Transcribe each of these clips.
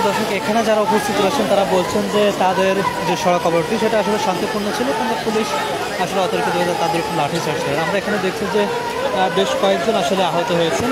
দর্শক এখানে যারা উপস্থিত রয়েছেন তারা বলছেন যে তাদের যে সড়ক অবরোধটি সেটা আসলে শান্তিপূর্ণ ছিল, কিন্তু পুলিশ আসলে অতর্কিত হয়ে তাদের একটু লাঠিচার্জ করে। আমরা এখানে দেখছি যে বেশ কয়েকজন আসলে আহত হয়েছেন।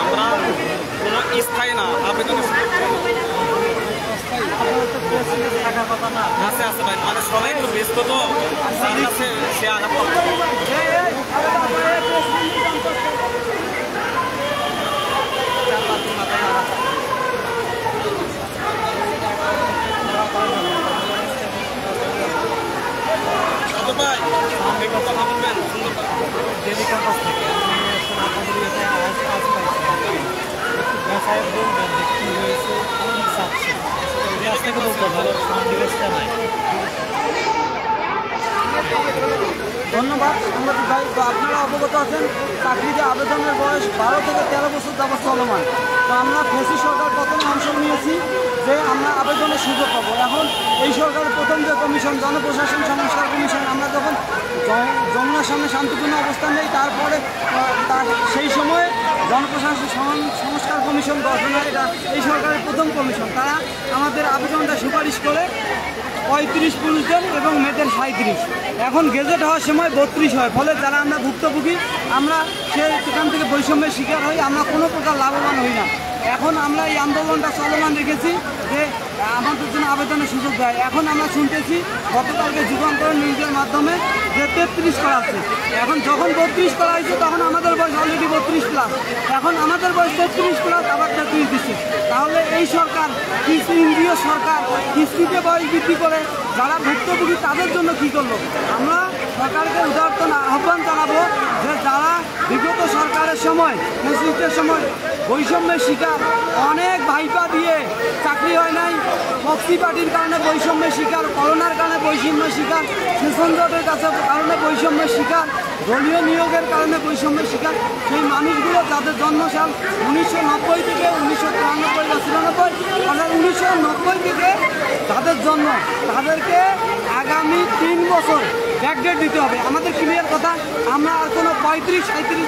আমরা কোনো স্থায়ী না আবেদন আছে আছে ভাই, মানে সবাই একটু ব্যস্ত তো সে আঘাত ভাই একটু কথা বলবেন ডেলি ক্যাম্পাস থেকে আপনাদের ইয়েতে আজ পাইছি ব্যবসায় বলবেন যে কী হয়েছে, কি চাচ্ছে কাছ থেকে বলতে ভালো সামডিবেসটা নাই। ধন্যবাদ সাংবাদিক ভাই। তো আপনারা অবগত আছেন চাকরিতে আবেদনের বয়স 12 থেকে 13 বছর যাবৎ চলমান। তো আমরা ফেসি সরকার প্রথমে অংশ নিয়েছি যে আমরা আবেদনের সুযোগ পাবো। এখন এই সরকারের প্রথম যে কমিশন জনপ্রশাসন সংস্কার কমিশন, আমরা যখন যমুনার সামনে শান্তিপূর্ণ অবস্থান নেই, তারপরে সেই সময়ে জনপ্রশাসন সংস্কার কমিশন গঠনের এটা এই সরকারের প্রথম কমিশন। তারা আমাদের আবেদনটা সুপারিশ করে 35 পুরুষদের এবং মেয়েদের 37। এখন গেজেট হওয়ার সময় 32 হয়, ফলে যারা আমরা ভুক্তভোগী আমরা সেখান থেকে বৈষম্যের শিকার হই, আমরা কোনো প্রকার লাভবান হই না। এখন আমরা এই আন্দোলনটা চলমান রেখেছি যে আমাদের জন্য আবেদনের সুযোগ দেয়। এখন আমরা শুনতেছি গতকালকে যুগান্তর নিউজের মাধ্যমে যে 33 করা আছে। এখন যখন 32 করা হয়েছে তখন আমাদের বয়স অলরেডি 32+, এখন আমাদের বয়স 33+, আবার 33 দিচ্ছে। তাহলে এই সরকার কেন্দ্রীয় সরকার কিস্তিতে বয়স বৃদ্ধি করে যারা ভুক্তভোগী তাদের জন্য কী করলো? আমরা সরকারকে উদাহরণ আহ্বান জানাবো যে যারা বিগত সরকারের সময় ফ্যাসিস্টের সময় বৈষম্যের শিকার, অনেক ভাইপা দিয়ে চাকরি হয় নাই, পক্ষী পার্টির কারণে বৈষম্যের শিকার, করোনার কারণে বৈষম্যের শিকার, সেশন জটের কারণে বৈষম্যের শিকার, দলীয় নিয়োগের কারণে বৈষম্যের শিকার, সেই মানুষগুলো যাদের জন্মসাল 1990 থেকে 1993 বা 1994, অর্থাৎ 1990 থেকে যাদের জন্ম, তাদেরকে আগামী 3 বছর ব্যাকডেট দিতে হবে। আমাদের ক্লিয়ার কথা, আমরা আর কোনো 35-37